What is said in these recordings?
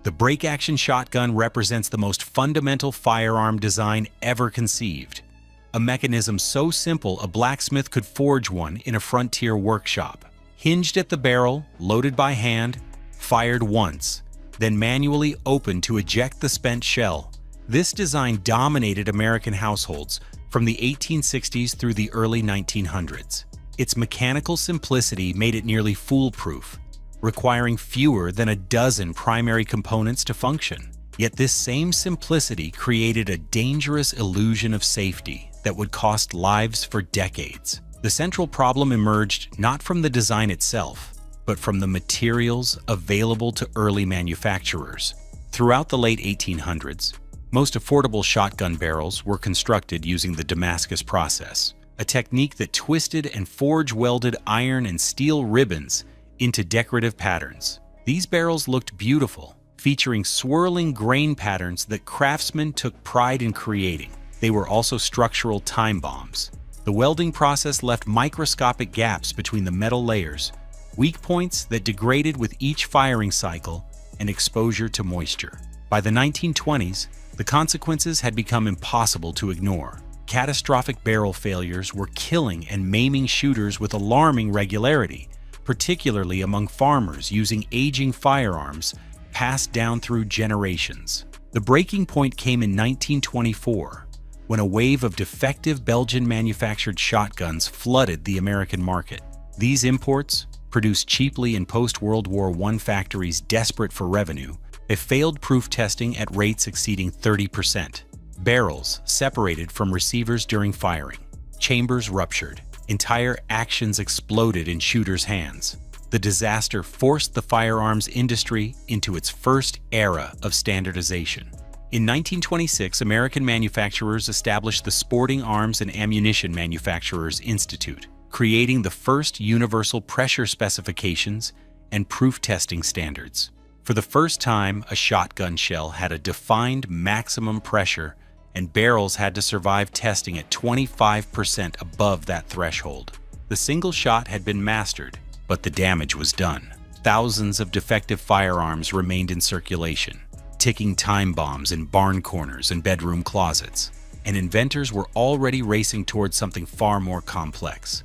The break-action shotgun represents the most fundamental firearm design ever conceived. A mechanism so simple a blacksmith could forge one in a frontier workshop. Hinged at the barrel, loaded by hand, fired once, then manually opened to eject the spent shell. This design dominated American households from the 1860s through the early 1900s. Its mechanical simplicity made it nearly foolproof, requiring fewer than a dozen primary components to function. Yet this same simplicity created a dangerous illusion of safety that would cost lives for decades. The central problem emerged not from the design itself, but from the materials available to early manufacturers. Throughout the late 1800s, most affordable shotgun barrels were constructed using the Damascus process, a technique that twisted and forge-welded iron and steel ribbons into decorative patterns. These barrels looked beautiful, featuring swirling grain patterns that craftsmen took pride in creating. They were also structural time bombs. The welding process left microscopic gaps between the metal layers, weak points that degraded with each firing cycle and exposure to moisture. By the 1920s, the consequences had become impossible to ignore. Catastrophic barrel failures were killing and maiming shooters with alarming regularity, particularly among farmers using aging firearms passed down through generations. The breaking point came in 1924, when a wave of defective Belgian-manufactured shotguns flooded the American market. These imports, produced cheaply in post-World War I factories desperate for revenue, they failed proof testing at rates exceeding 30%. Barrels separated from receivers during firing. Chambers ruptured. Entire actions exploded in shooters' hands. The disaster forced the firearms industry into its first era of standardization. In 1926, American manufacturers established the Sporting Arms and Ammunition Manufacturers Institute, creating the first universal pressure specifications and proof testing standards. For the first time, a shotgun shell had a defined maximum pressure, and barrels had to survive testing at 25% above that threshold. The single shot had been mastered, but the damage was done. Thousands of defective firearms remained in circulation, ticking time bombs in barn corners and bedroom closets, and inventors were already racing towards something far more complex,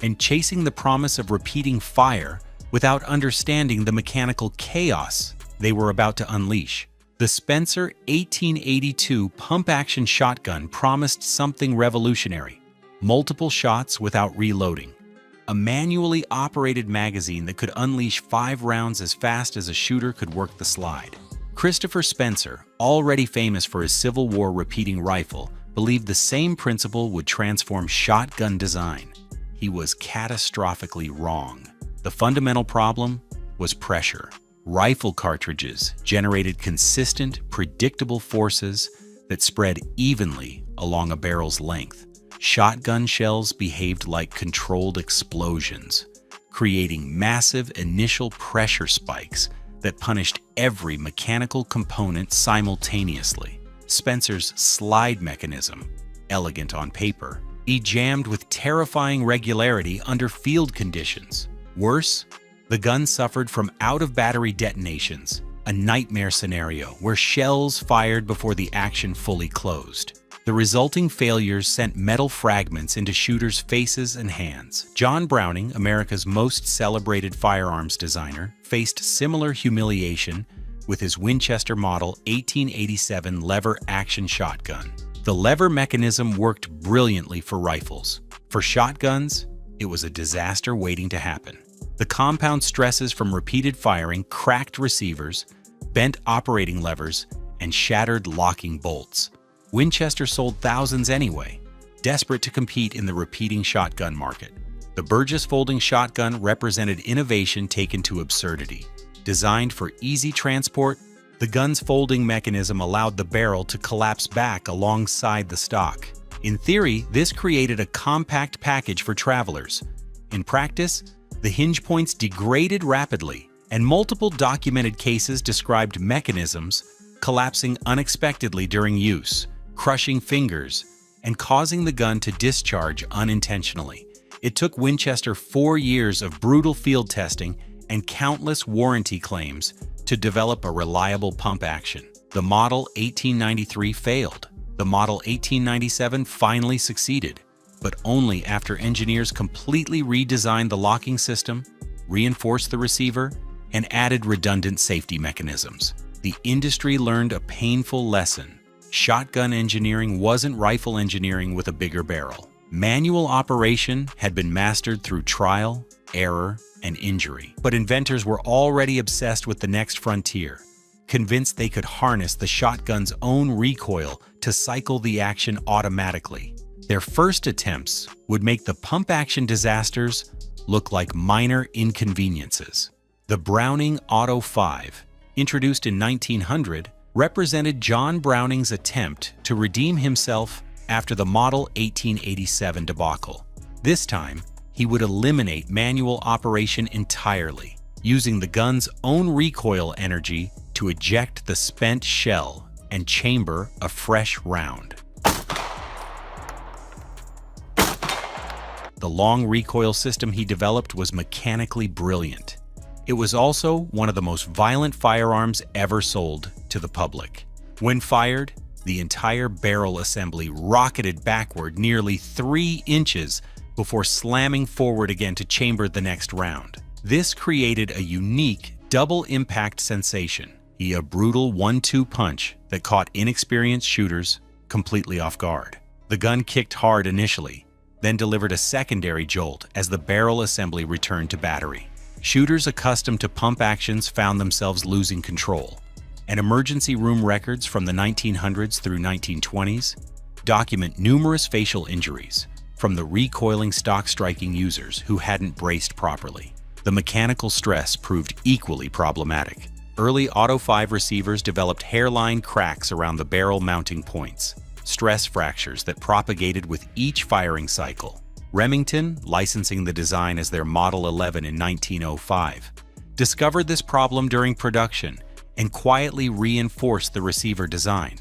and chasing the promise of repeating fire without understanding the mechanical chaos they were about to unleash. The Spencer 1882 pump-action shotgun promised something revolutionary: multiple shots without reloading, a manually operated magazine that could unleash 5 rounds as fast as a shooter could work the slide. Christopher Spencer, already famous for his Civil War repeating rifle, believed the same principle would transform shotgun design. He was catastrophically wrong. The fundamental problem was pressure. Rifle cartridges generated consistent, predictable forces that spread evenly along a barrel's length. Shotgun shells behaved like controlled explosions, creating massive initial pressure spikes that punished every mechanical component simultaneously. Spencer's slide mechanism, elegant on paper, jammed with terrifying regularity under field conditions. Worse, the gun suffered from out-of-battery detonations, a nightmare scenario where shells fired before the action fully closed. The resulting failures sent metal fragments into shooters' faces and hands. John Browning, America's most celebrated firearms designer, faced similar humiliation with his Winchester Model 1887 lever-action shotgun. The lever mechanism worked brilliantly for rifles. For shotguns, it was a disaster waiting to happen. The compound stresses from repeated firing cracked receivers, bent operating levers, and shattered locking bolts. Winchester sold thousands anyway, desperate to compete in the repeating shotgun market. The Burgess folding shotgun represented innovation taken to absurdity. Designed for easy transport, the gun's folding mechanism allowed the barrel to collapse back alongside the stock. In theory, this created a compact package for travelers. In practice, the hinge points degraded rapidly, and multiple documented cases described mechanisms collapsing unexpectedly during use, crushing fingers, and causing the gun to discharge unintentionally. It took Winchester 4 years of brutal field testing and countless warranty claims to develop a reliable pump action. The Model 1893 failed. The Model 1897 finally succeeded, but only after engineers completely redesigned the locking system, reinforced the receiver, and added redundant safety mechanisms. The industry learned a painful lesson. Shotgun engineering wasn't rifle engineering with a bigger barrel. Manual operation had been mastered through trial, error, and injury. But inventors were already obsessed with the next frontier, convinced they could harness the shotgun's own recoil to cycle the action automatically. Their first attempts would make the pump-action disasters look like minor inconveniences. The Browning Auto 5, introduced in 1900, represented John Browning's attempt to redeem himself after the Model 1887 debacle. This time, he would eliminate manual operation entirely, using the gun's own recoil energy to eject the spent shell and chamber a fresh round. The long recoil system he developed was mechanically brilliant. It was also one of the most violent firearms ever sold to the public. When fired, the entire barrel assembly rocketed backward nearly 3 inches before slamming forward again to chamber the next round. This created a unique double-impact sensation, a brutal 1-2 punch that caught inexperienced shooters completely off guard. The gun kicked hard initially, then delivered a secondary jolt as the barrel assembly returned to battery. Shooters accustomed to pump actions found themselves losing control, and emergency room records from the 1900s through 1920s document numerous facial injuries from the recoiling stock-striking users who hadn't braced properly. The mechanical stress proved equally problematic. Early Auto 5 receivers developed hairline cracks around the barrel mounting points, stress fractures that propagated with each firing cycle. Remington, licensing the design as their Model 11 in 1905, discovered this problem during production and quietly reinforced the receiver design.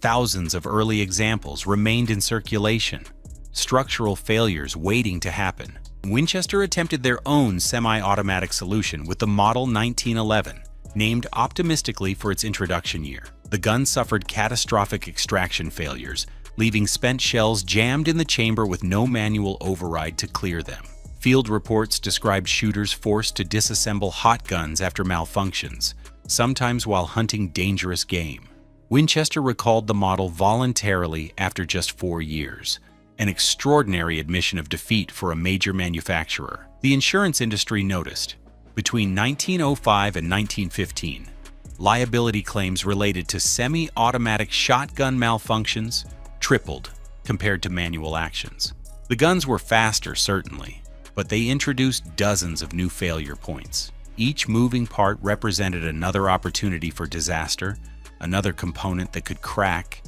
Thousands of early examples remained in circulation, structural failures waiting to happen. Winchester attempted their own semi-automatic solution with the Model 1911, named optimistically for its introduction year. The gun suffered catastrophic extraction failures, leaving spent shells jammed in the chamber with no manual override to clear them. Field reports described shooters forced to disassemble hot guns after malfunctions, sometimes while hunting dangerous game. Winchester recalled the model voluntarily after just 4 years, an extraordinary admission of defeat for a major manufacturer. The insurance industry noticed. Between 1905 and 1915, liability claims related to semi-automatic shotgun malfunctions tripled compared to manual actions. The guns were faster, certainly, but they introduced dozens of new failure points. Each moving part represented another opportunity for disaster, another component that could crack,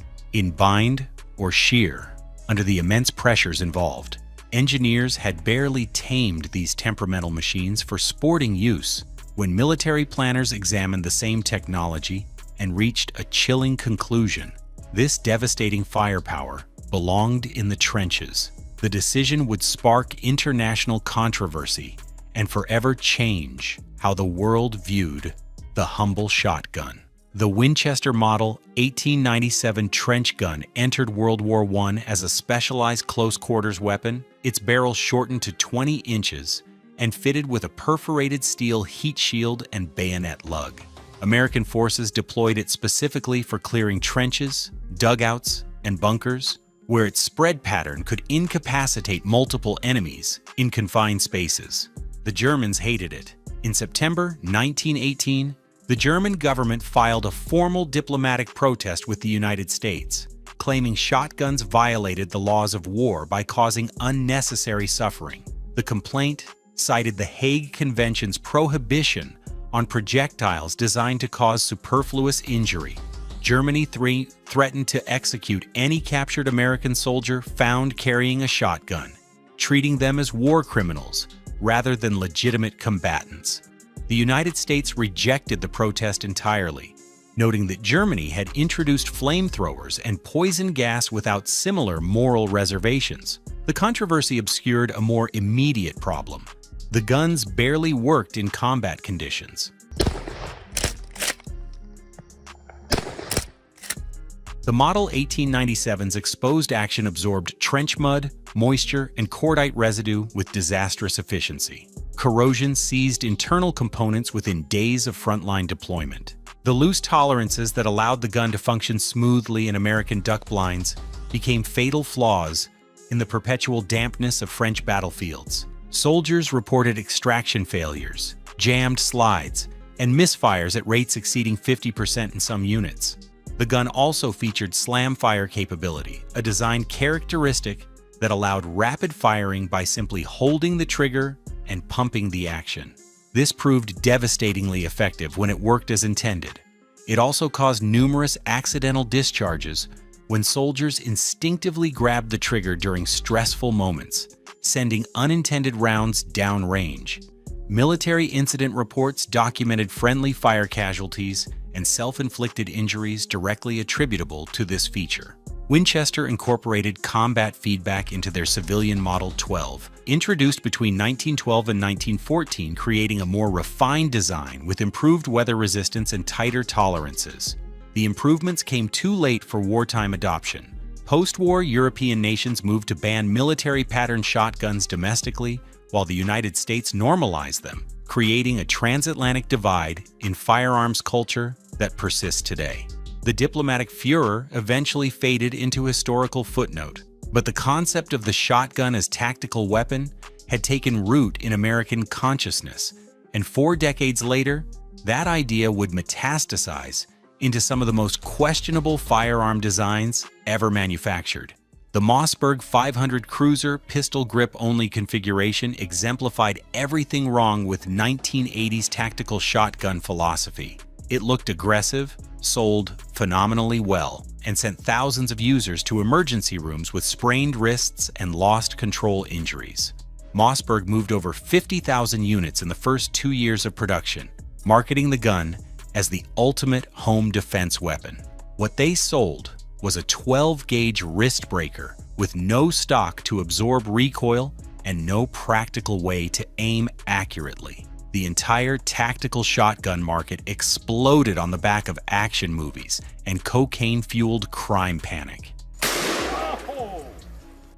bind, or shear under the immense pressures involved. Engineers had barely tamed these temperamental machines for sporting use when military planners examined the same technology and reached a chilling conclusion. This devastating firepower belonged in the trenches. The decision would spark international controversy and forever change how the world viewed the humble shotgun. The Winchester Model 1897 trench gun entered World War I as a specialized close-quarters weapon, its barrel shortened to 20 inches and fitted with a perforated steel heat shield and bayonet lug. American forces deployed it specifically for clearing trenches, dugouts, and bunkers, where its spread pattern could incapacitate multiple enemies in confined spaces. The Germans hated it. In September 1918, the German government filed a formal diplomatic protest with the United States, claiming shotguns violated the laws of war by causing unnecessary suffering. The complaint cited the Hague Convention's prohibition on projectiles designed to cause superfluous injury. Germany threatened to execute any captured American soldier found carrying a shotgun, treating them as war criminals rather than legitimate combatants. The United States rejected the protest entirely, noting that Germany had introduced flamethrowers and poison gas without similar moral reservations. The controversy obscured a more immediate problem. The guns barely worked in combat conditions. The Model 1897's exposed action absorbed trench mud, moisture, and cordite residue with disastrous efficiency. Corrosion seized internal components within days of frontline deployment. The loose tolerances that allowed the gun to function smoothly in American duck blinds became fatal flaws in the perpetual dampness of French battlefields. Soldiers reported extraction failures, jammed slides, and misfires at rates exceeding 50% in some units. The gun also featured slam fire capability, a design characteristic that allowed rapid firing by simply holding the trigger and pumping the action. This proved devastatingly effective when it worked as intended. It also caused numerous accidental discharges when soldiers instinctively grabbed the trigger during stressful moments, sending unintended rounds downrange. Military incident reports documented friendly fire casualties and self-inflicted injuries directly attributable to this feature. Winchester incorporated combat feedback into their civilian Model 12, introduced between 1912 and 1914, creating a more refined design with improved weather resistance and tighter tolerances. The improvements came too late for wartime adoption. Post-war European nations moved to ban military pattern shotguns domestically, while the United States normalized them, creating a transatlantic divide in firearms culture that persists today. The diplomatic furor eventually faded into historical footnote, but the concept of the shotgun as tactical weapon had taken root in American consciousness, and 4 decades later, that idea would metastasize into some of the most questionable firearm designs ever manufactured. The Mossberg 500 Cruiser pistol grip-only configuration exemplified everything wrong with 1980s tactical shotgun philosophy. It looked aggressive, sold phenomenally well, and sent thousands of users to emergency rooms with sprained wrists and lost control injuries. Mossberg moved over 50,000 units in the first 2 years of production, marketing the gun as the ultimate home defense weapon. What they sold was a 12-gauge wrist breaker with no stock to absorb recoil and no practical way to aim accurately. The entire tactical shotgun market exploded on the back of action movies and cocaine-fueled crime panic.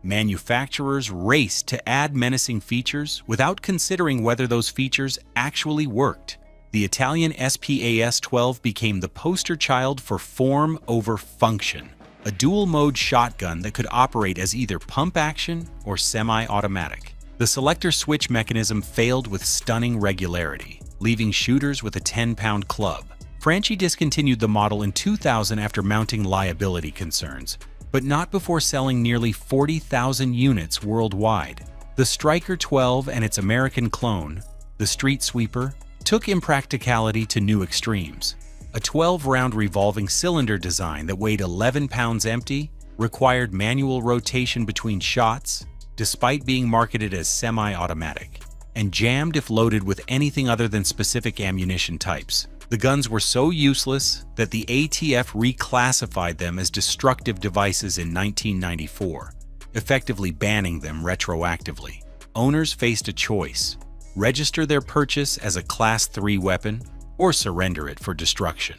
Manufacturers raced to add menacing features without considering whether those features actually worked. The Italian SPAS-12 became the poster child for form over function, a dual-mode shotgun that could operate as either pump action or semi-automatic. The selector switch mechanism failed with stunning regularity, leaving shooters with a 10-pound club. Franchi discontinued the model in 2000 after mounting liability concerns, but not before selling nearly 40,000 units worldwide. The Striker 12 and its American clone, the Street Sweeper, took impracticality to new extremes. A 12-round revolving cylinder design that weighed 11 pounds empty, required manual rotation between shots, despite being marketed as semi-automatic, and jammed if loaded with anything other than specific ammunition types. The guns were so useless that the ATF reclassified them as destructive devices in 1994, effectively banning them retroactively. Owners faced a choice: register their purchase as a Class 3 weapon or surrender it for destruction.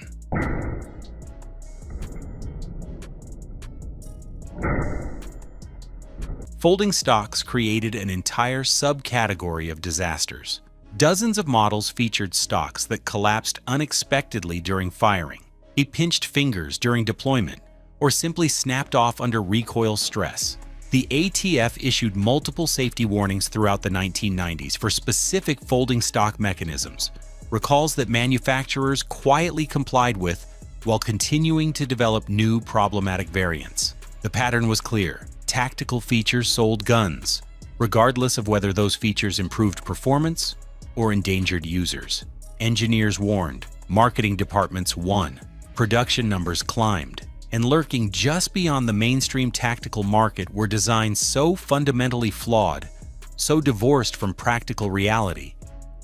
Folding stocks created an entire subcategory of disasters. Dozens of models featured stocks that collapsed unexpectedly during firing, pinched fingers during deployment, or simply snapped off under recoil stress. The ATF issued multiple safety warnings throughout the 1990s for specific folding stock mechanisms, recalls that manufacturers quietly complied with while continuing to develop new problematic variants. The pattern was clear: tactical features sold guns, regardless of whether those features improved performance or endangered users. Engineers warned, marketing departments won, production numbers climbed, and lurking just beyond the mainstream tactical market were designs so fundamentally flawed, so divorced from practical reality,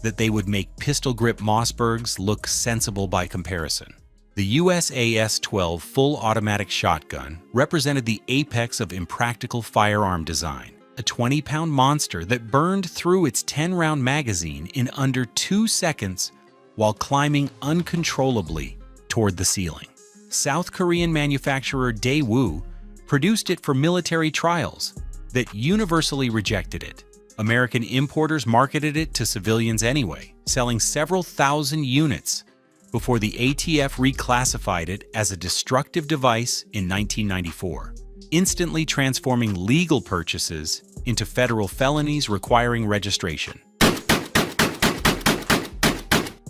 that they would make pistol-grip Mossbergs look sensible by comparison. The USAS-12 full automatic shotgun represented the apex of impractical firearm design, a 20-pound monster that burned through its 10-round magazine in under 2 seconds while climbing uncontrollably toward the ceiling. South Korean manufacturer Daewoo produced it for military trials that universally rejected it. American importers marketed it to civilians anyway, selling several thousand units before the ATF reclassified it as a destructive device in 1994, instantly transforming legal purchases into federal felonies requiring registration.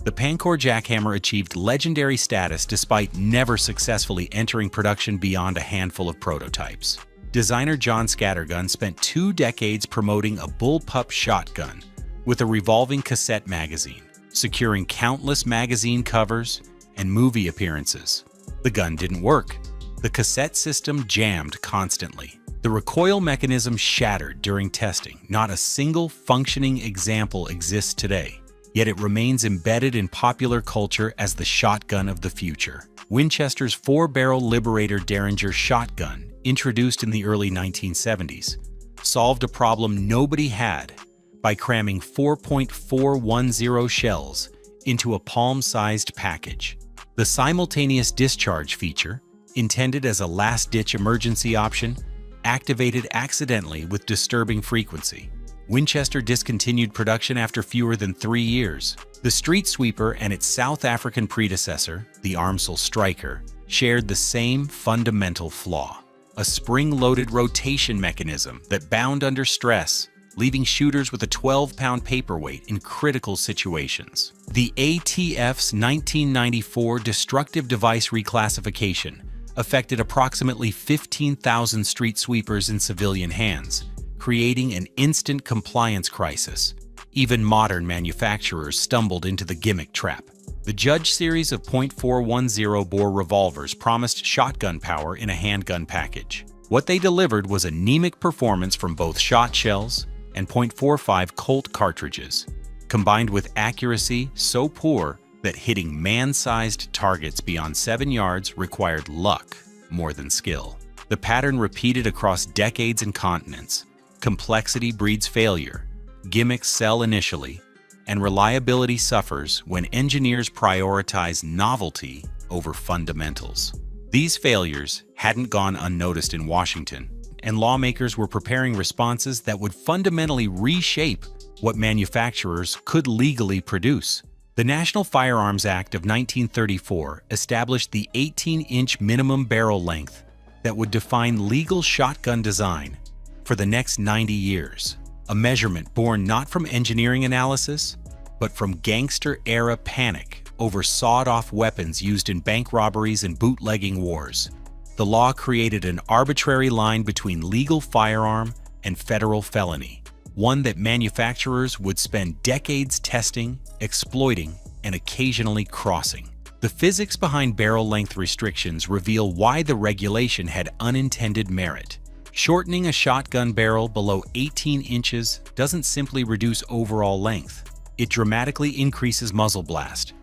The Pancor jackhammer achieved legendary status despite never successfully entering production beyond a handful of prototypes. Designer John Scattergun spent 2 decades promoting a bullpup shotgun with a revolving cassette magazine, securing countless magazine covers and movie appearances. The gun didn't work. The cassette system jammed constantly. The recoil mechanism shattered during testing. Not a single functioning example exists today, yet it remains embedded in popular culture as the shotgun of the future. Winchester's 4-barrel Liberator Derringer shotgun, introduced in the early 1970s, solved a problem nobody had by cramming 4.410 shells into a palm-sized package. The simultaneous discharge feature, intended as a last-ditch emergency option, activated accidentally with disturbing frequency. Winchester discontinued production after fewer than 3 years. The Street Sweeper and its South African predecessor, the Armsel Striker, shared the same fundamental flaw: a spring-loaded rotation mechanism that bound under stress, leaving shooters with a 12-pound paperweight in critical situations. The ATF's 1994 destructive device reclassification affected approximately 15,000 street sweepers in civilian hands, creating an instant compliance crisis. Even modern manufacturers stumbled into the gimmick trap. The Judge series of .410 bore revolvers promised shotgun power in a handgun package. What they delivered was anemic performance from both shot shells and .45 Colt cartridges, combined with accuracy so poor that hitting man-sized targets beyond 7 yards required luck more than skill. The pattern repeated across decades and continents. Complexity breeds failure, gimmicks sell initially, and reliability suffers when engineers prioritize novelty over fundamentals. These failures hadn't gone unnoticed in Washington, and lawmakers were preparing responses that would fundamentally reshape what manufacturers could legally produce. The National Firearms Act of 1934 established the 18-inch minimum barrel length that would define legal shotgun design for the next 90 years, a measurement born not from engineering analysis, but from gangster-era panic over sawed-off weapons used in bank robberies and bootlegging wars. The law created an arbitrary line between legal firearm and federal felony, one that manufacturers would spend decades testing, exploiting, and occasionally crossing. The physics behind barrel length restrictions reveal why the regulation had unintended merit. Shortening a shotgun barrel below 18 inches doesn't simply reduce overall length. It dramatically increases muzzle blast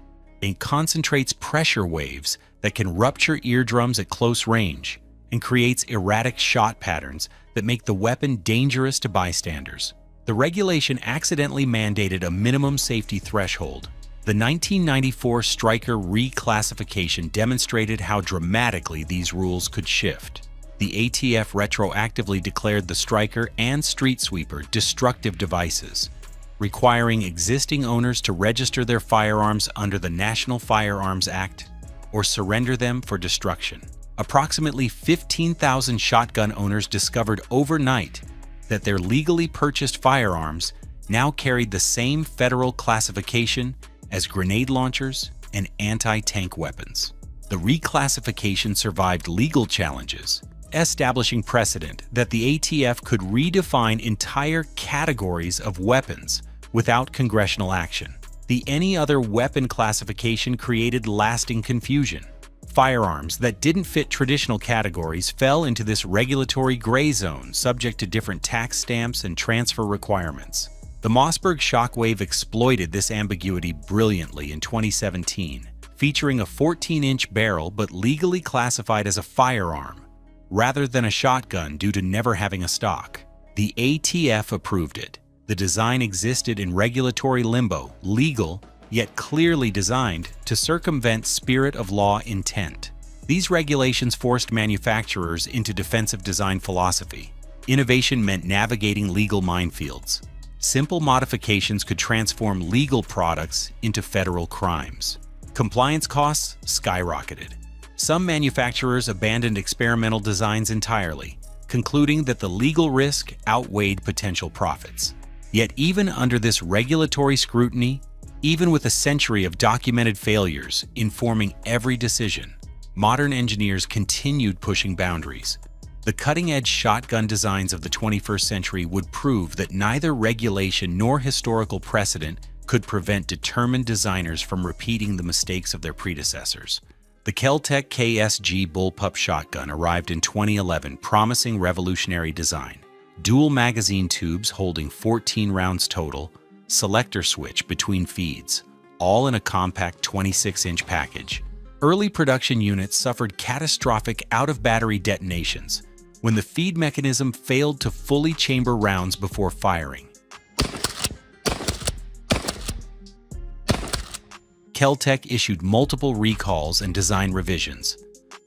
and concentrates pressure waves that can rupture eardrums at close range and creates erratic shot patterns that make the weapon dangerous to bystanders. The regulation accidentally mandated a minimum safety threshold. The 1994 Striker reclassification demonstrated how dramatically these rules could shift. The ATF retroactively declared the Striker and Street Sweeper destructive devices, requiring existing owners to register their firearms under the National Firearms Act or surrender them for destruction. Approximately 15,000 shotgun owners discovered overnight that their legally purchased firearms now carried the same federal classification as grenade launchers and anti-tank weapons. The reclassification survived legal challenges, establishing precedent that the ATF could redefine entire categories of weapons without congressional action. The any other weapon classification created lasting confusion. Firearms that didn't fit traditional categories fell into this regulatory gray zone, subject to different tax stamps and transfer requirements. The Mossberg Shockwave exploited this ambiguity brilliantly in 2017, featuring a 14-inch barrel but legally classified as a firearm rather than a shotgun due to never having a stock. The ATF approved it. The design existed in regulatory limbo, legal, yet clearly designed to circumvent spirit of law intent. These regulations forced manufacturers into defensive design philosophy. Innovation meant navigating legal minefields. Simple modifications could transform legal products into federal crimes. Compliance costs skyrocketed. Some manufacturers abandoned experimental designs entirely, concluding that the legal risk outweighed potential profits. Yet even under this regulatory scrutiny, even with a century of documented failures informing every decision, modern engineers continued pushing boundaries. The cutting-edge shotgun designs of the 21st century would prove that neither regulation nor historical precedent could prevent determined designers from repeating the mistakes of their predecessors. The Kel-Tec KSG Bullpup shotgun arrived in 2011, promising revolutionary design. Dual magazine tubes holding 14 rounds total, selector switch between feeds, all in a compact 26-inch package. Early production units suffered catastrophic out-of-battery detonations when the feed mechanism failed to fully chamber rounds before firing. Kel-Tec issued multiple recalls and design revisions.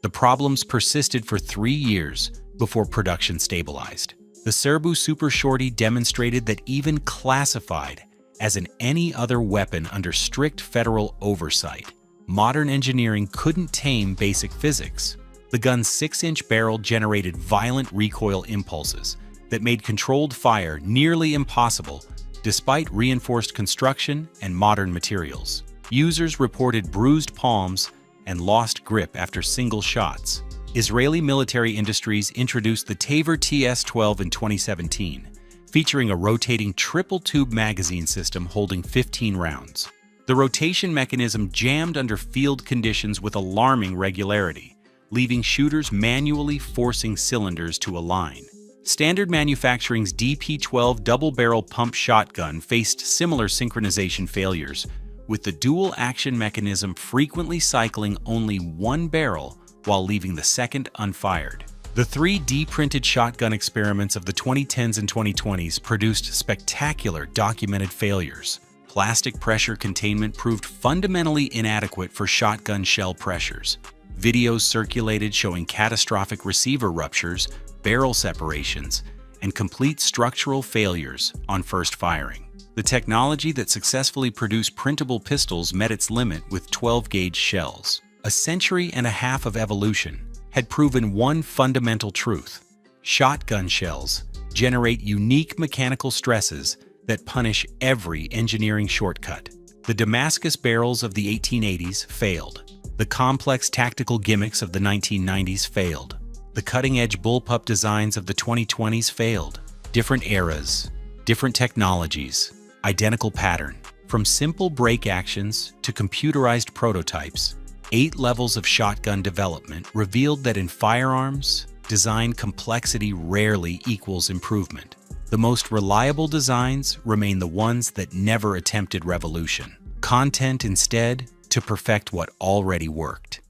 The problems persisted for 3 years before production stabilized. The Serbu Super Shorty demonstrated that even classified as any other weapon under strict federal oversight, modern engineering couldn't tame basic physics. The gun's 6-inch barrel generated violent recoil impulses that made controlled fire nearly impossible despite reinforced construction and modern materials. Users reported bruised palms and lost grip after single shots. Israeli military industries introduced the Taver TS-12 in 2017, featuring a rotating triple-tube magazine system holding 15 rounds. The rotation mechanism jammed under field conditions with alarming regularity, leaving shooters manually forcing cylinders to align. Standard Manufacturing's DP-12 double-barrel pump shotgun faced similar synchronization failures, with the dual-action mechanism frequently cycling only one barrel while leaving the second unfired. The 3D-printed shotgun experiments of the 2010s and 2020s produced spectacular documented failures. Plastic pressure containment proved fundamentally inadequate for shotgun shell pressures. Videos circulated showing catastrophic receiver ruptures, barrel separations, and complete structural failures on first firing. The technology that successfully produced printable pistols met its limit with 12-gauge shells. A century and a half of evolution had proven one fundamental truth: shotgun shells generate unique mechanical stresses that punish every engineering shortcut. The Damascus barrels of the 1880s failed. The complex tactical gimmicks of the 1990s failed. The cutting-edge bullpup designs of the 2020s failed. Different eras, different technologies, identical pattern. From simple break actions to computerized prototypes, 8 levels of shotgun development revealed that in firearms, design complexity rarely equals improvement. The most reliable designs remain the ones that never attempted revolution. Content instead to perfect what already worked.